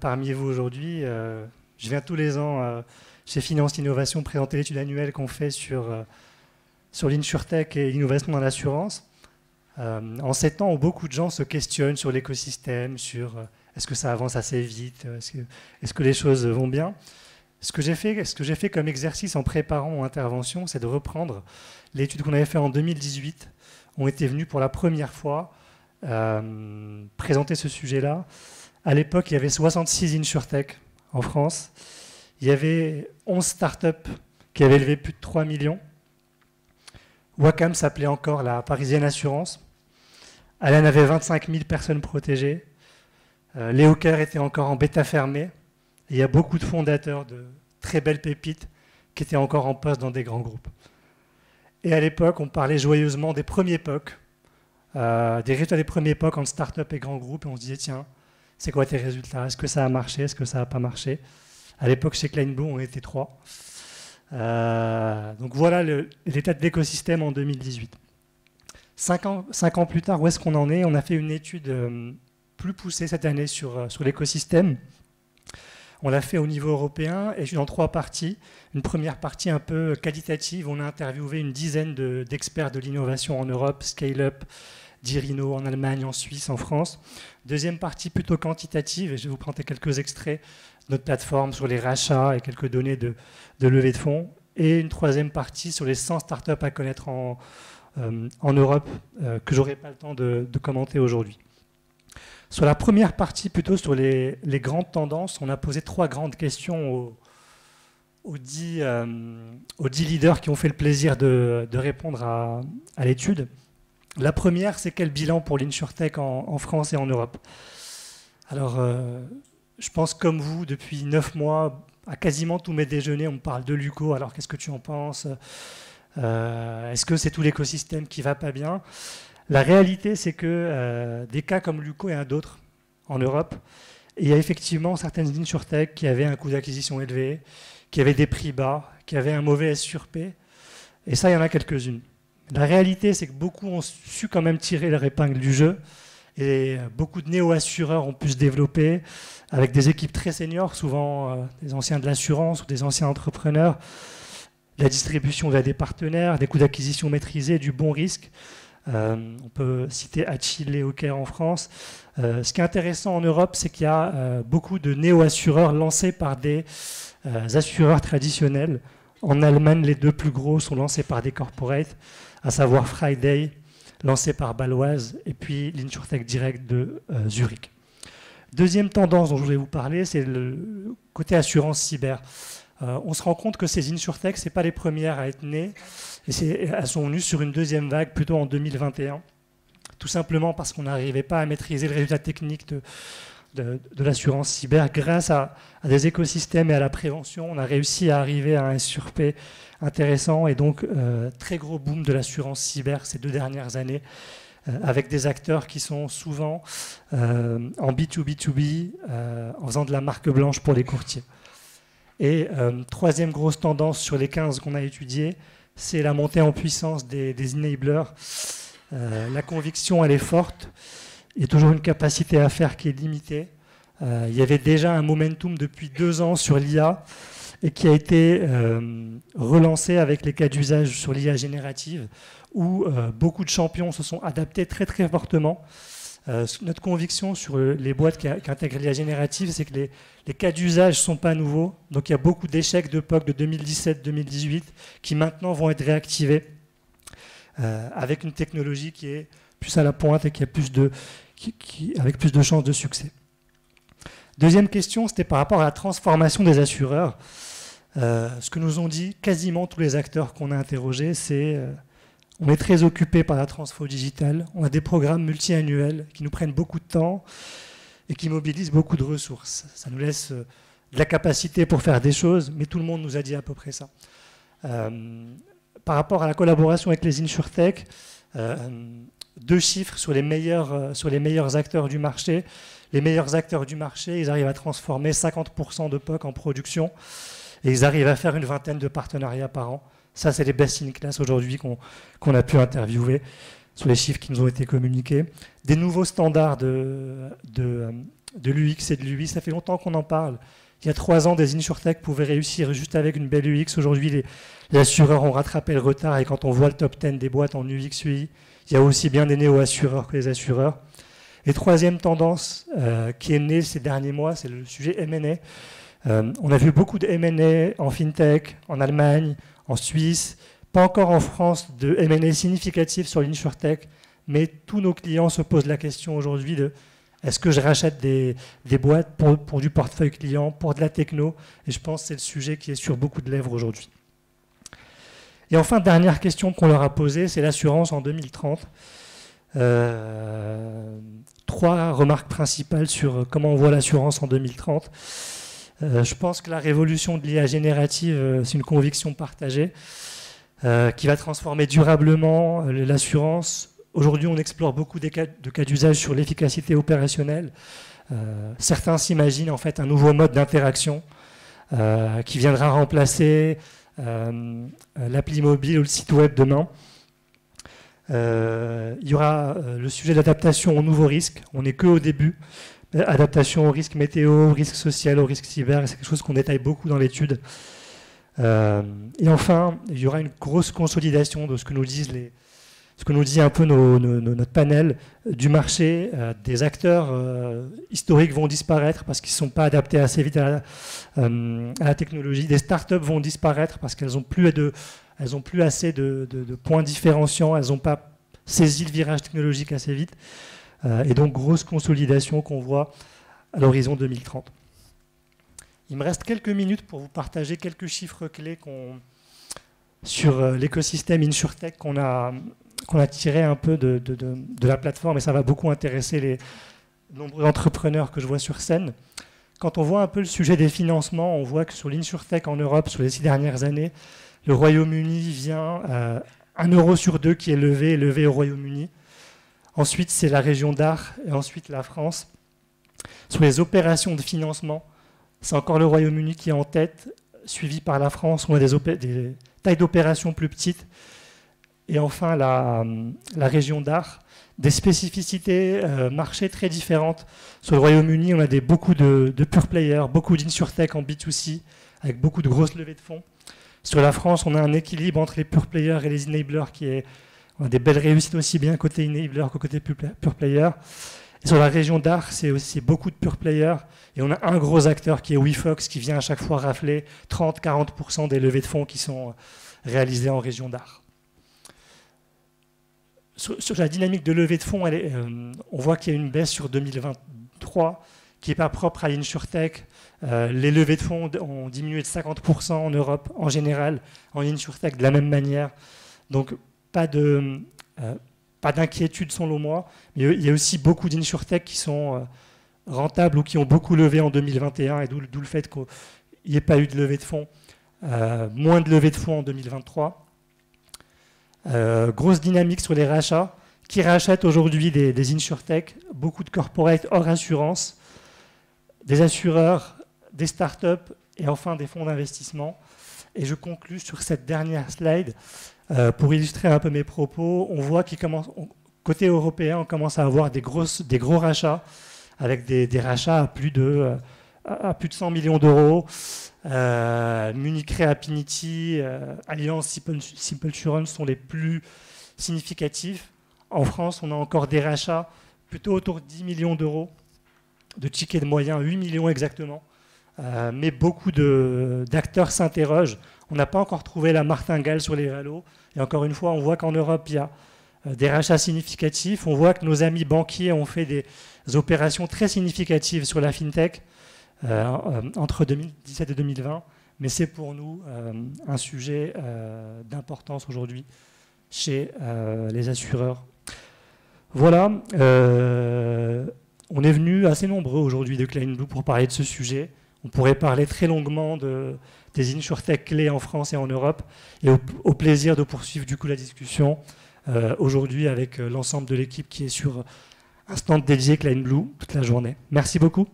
parmi vous aujourd'hui. Je viens tous les ans chez Finance Innovation présenter l'étude annuelle qu'on fait sur l'InsurTech et l'innovation dans l'assurance. En ces temps où beaucoup de gens se questionnent sur l'écosystème, sur est-ce que ça avance assez vite, est-ce que les choses vont bien. Ce que j'ai fait comme exercice en préparant mon intervention, c'est de reprendre l'étude qu'on avait faite en 2018. On était venus pour la première fois présenter ce sujet-là. À l'époque, il y avait 66 InsurTech en France. Il y avait 11 startups qui avaient levé plus de 3 millions. Wacom s'appelait encore la Parisienne Assurance. Alan avait 25 000 personnes protégées. Léo Kerr était encore en bêta fermée. Et il y a beaucoup de fondateurs de très belles pépites qui étaient encore en poste dans des grands groupes. Et à l'époque, on parlait joyeusement des premiers POC, des résultats des premiers POC en start-up et grands groupes. Et on se disait, tiens, c'est quoi tes résultats? Est-ce que ça a marché? Est-ce que ça n'a pas marché? À l'époque, chez Klein Blue, on était 3. Donc voilà l'état de l'écosystème en 2018. 5 ans plus tard, où est-ce qu'on en est? On a fait une étude plus poussée cette année sur l'écosystème. On l'a fait au niveau européen, et dans 3 parties. Une première partie un peu qualitative, on a interviewé une dizaine d'experts de l'innovation en Europe, Scale-up, Dirino en Allemagne, en Suisse, en France. Deuxième partie plutôt quantitative, et je vais vous prendre quelques extraits de notre plateforme sur les rachats et quelques données de levée de fonds. Et une troisième partie sur les 100 startups à connaître en Europe, que j'aurai pas le temps de commenter aujourd'hui. Sur la première partie, plutôt sur les grandes tendances, on a posé 3 grandes questions aux 10 leaders qui ont fait le plaisir de répondre à l'étude. La première, c'est quel bilan pour l'InsurTech en France et en Europe? Alors, je pense comme vous, depuis 9 mois, à quasiment tous mes déjeuners, on me parle de Luco. Alors, qu'est-ce que tu en penses? Est-ce que c'est tout l'écosystème qui va pas bien? La réalité, c'est que des cas comme Luco et d'autres en Europe, il y a effectivement certaines InsurTech qui avaient un coût d'acquisition élevé, qui avaient des prix bas, qui avaient un mauvais S sur P. Et ça, il y en a quelques-unes. La réalité, c'est que beaucoup ont su quand même tirer leur épingle du jeu. Et beaucoup de néo-assureurs ont pu se développer avec des équipes très seniors, souvent des anciens de l'assurance ou des anciens entrepreneurs, la distribution via des partenaires, des coûts d'acquisition maîtrisés, du bon risque. On peut citer Achille et Oker en France. Ce qui est intéressant en Europe, c'est qu'il y a beaucoup de néo-assureurs lancés par des assureurs traditionnels. En Allemagne, les 2 plus gros sont lancés par des corporates, à savoir Friday, lancé par Baloise, et puis l'InsurTech Direct de Zurich. Deuxième tendance dont je voulais vous parler, c'est le côté assurance cyber. On se rend compte que ces InsurTech, ce n'est pas les premières à être nées, et elles sont venues sur une deuxième vague, plutôt en 2021, tout simplement parce qu'on n'arrivait pas à maîtriser le résultat technique de l'assurance cyber. Grâce à des écosystèmes et à la prévention, on a réussi à arriver à un S sur P intéressant, et donc très gros boom de l'assurance cyber ces 2 dernières années, avec des acteurs qui sont souvent en B2B2B, en faisant de la marque blanche pour les courtiers. Et troisième grosse tendance sur les 15 qu'on a étudiées, c'est la montée en puissance des enablers. La conviction, elle est forte. Il y a toujours une capacité à faire qui est limitée. Il y avait déjà un momentum depuis 2 ans sur l'IA, et qui a été relancé avec les cas d'usage sur l'IA générative, où beaucoup de champions se sont adaptés très très fortement. Notre conviction sur les boîtes qui intègrent l'IA générative, c'est que les cas d'usage ne sont pas nouveaux. Donc il y a beaucoup d'échecs de POC de 2017-2018 qui maintenant vont être réactivés avec une technologie qui est plus à la pointe et qui a avec plus de chances de succès. Deuxième question, c'était par rapport à la transformation des assureurs. Ce que nous ont dit quasiment tous les acteurs qu'on a interrogés, c'est on est très occupé par la transfo digitale, on a des programmes multi-annuels qui nous prennent beaucoup de temps et qui mobilisent beaucoup de ressources. Ça nous laisse de la capacité pour faire des choses, mais tout le monde nous a dit à peu près ça. Par rapport à la collaboration avec les InsurTech, 2 chiffres sur les meilleurs acteurs du marché. Les meilleurs acteurs du marché, ils arrivent à transformer 50% de POC en production, et ils arrivent à faire une vingtaine de partenariats par an. Ça, c'est les best in class aujourd'hui qu'on a pu interviewer sur les chiffres qui nous ont été communiqués. Des nouveaux standards de l'UX et de l'UI. Ça fait longtemps qu'on en parle. Il y a 3 ans, des insurtech pouvaient réussir juste avec une belle UX. Aujourd'hui, les assureurs ont rattrapé le retard. Et quand on voit le top 10 des boîtes en UX, UI, il y a aussi bien des néo-assureurs que les assureurs. Et troisième tendance qui est née ces derniers mois, c'est le sujet M&A. On a vu beaucoup de M&A en FinTech, en Allemagne, en Suisse, pas encore en France de M&A significatif sur l'insurtech, mais tous nos clients se posent la question aujourd'hui de est-ce que je rachète des boîtes pour du portefeuille client, pour de la techno? Et je pense que c'est le sujet qui est sur beaucoup de lèvres aujourd'hui. Et enfin, dernière question qu'on leur a posée, c'est l'assurance en 2030. 3 remarques principales sur comment on voit l'assurance en 2030. Je pense que la révolution de l'IA générative, c'est une conviction partagée qui va transformer durablement l'assurance. Aujourd'hui, on explore beaucoup de cas d'usage sur l'efficacité opérationnelle. Certains s'imaginent en fait un nouveau mode d'interaction qui viendra remplacer l'appli mobile ou le site web demain. Il y aura le sujet d'adaptation aux nouveaux risques. On n'est qu'au début. Adaptation au risque météo, au risque social, au risque cyber, c'est quelque chose qu'on détaille beaucoup dans l'étude. Et enfin, il y aura une grosse consolidation de ce que nous disent ce que nous dit un peu notre panel du marché. Des acteurs historiques vont disparaître parce qu'ils ne sont pas adaptés assez vite à la technologie. Des startups vont disparaître parce qu'elles n'ont plus assez de points différenciants, elles n'ont pas saisi le virage technologique assez vite. Et donc, grosse consolidation qu'on voit à l'horizon 2030. Il me reste quelques minutes pour vous partager quelques chiffres clés sur l'écosystème InsurTech qu'on a tiré un peu de la plateforme, et ça va beaucoup intéresser les nombreux entrepreneurs que je vois sur scène. Quand on voit un peu le sujet des financements, on voit que sur l'InsurTech en Europe, sur les 6 dernières années, le Royaume-Uni vient 1 euro sur 2 qui est levé au Royaume-Uni. Ensuite, c'est la région d'Ar et ensuite la France. Sur les opérations de financement, c'est encore le Royaume-Uni qui est en tête, suivi par la France. On a des tailles d'opérations plus petites. Et enfin, la région d'Ar, des spécificités marché très différentes. Sur le Royaume-Uni, on a beaucoup de pure players, beaucoup d'insurtech en B2C, avec beaucoup de grosses levées de fonds. Sur la France, on a un équilibre entre les pure players et les enablers on a des belles réussites aussi bien côté enabler que côté pure player. Et sur la région d'Ar, c'est aussi beaucoup de pure players. Et on a un gros acteur qui est WeFox qui vient à chaque fois rafler 30-40% des levées de fonds qui sont réalisées en région d'Ar. Sur la dynamique de levée de fonds, on voit qu'il y a une baisse sur 2023 qui n'est pas propre à l'InsurTech. Les levées de fonds ont diminué de 50% en Europe en général, en InsurTech de la même manière. Donc, pas d'inquiétude selon moi, mais il y a aussi beaucoup d'insurtech qui sont rentables ou qui ont beaucoup levé en 2021, et d'où le fait qu'il n'y ait pas eu de levée de fonds, moins de levée de fonds en 2023. Grosse dynamique sur les rachats, qui rachètent aujourd'hui des insurtech, beaucoup de corporates hors assurance, des assureurs, des startups et enfin des fonds d'investissement. Et je conclus sur cette dernière slide. Pour illustrer un peu mes propos, on voit côté européen, on commence à avoir des gros rachats, avec des rachats à plus de 100 millions d'euros. Munich Re, Affinity, Allianz, Simple-Assurance sont les plus significatifs. En France, on a encore des rachats plutôt autour de 10 millions d'euros, de tickets de moyens, 8 millions exactement. Mais beaucoup d'acteurs s'interrogent. On n'a pas encore trouvé la martingale sur les valos. Et encore une fois, on voit qu'en Europe, il y a des rachats significatifs. On voit que nos amis banquiers ont fait des opérations très significatives sur la FinTech entre 2017 et 2020. Mais c'est pour nous un sujet d'importance aujourd'hui chez les assureurs. Voilà. On est venu assez nombreux aujourd'hui de Klein Blue pour parler de ce sujet. On pourrait parler très longuement des insurtech clés en France et en Europe, et au plaisir de poursuivre du coup la discussion aujourd'hui avec l'ensemble de l'équipe qui est sur un stand dédié Klein Blue toute la journée. Merci beaucoup.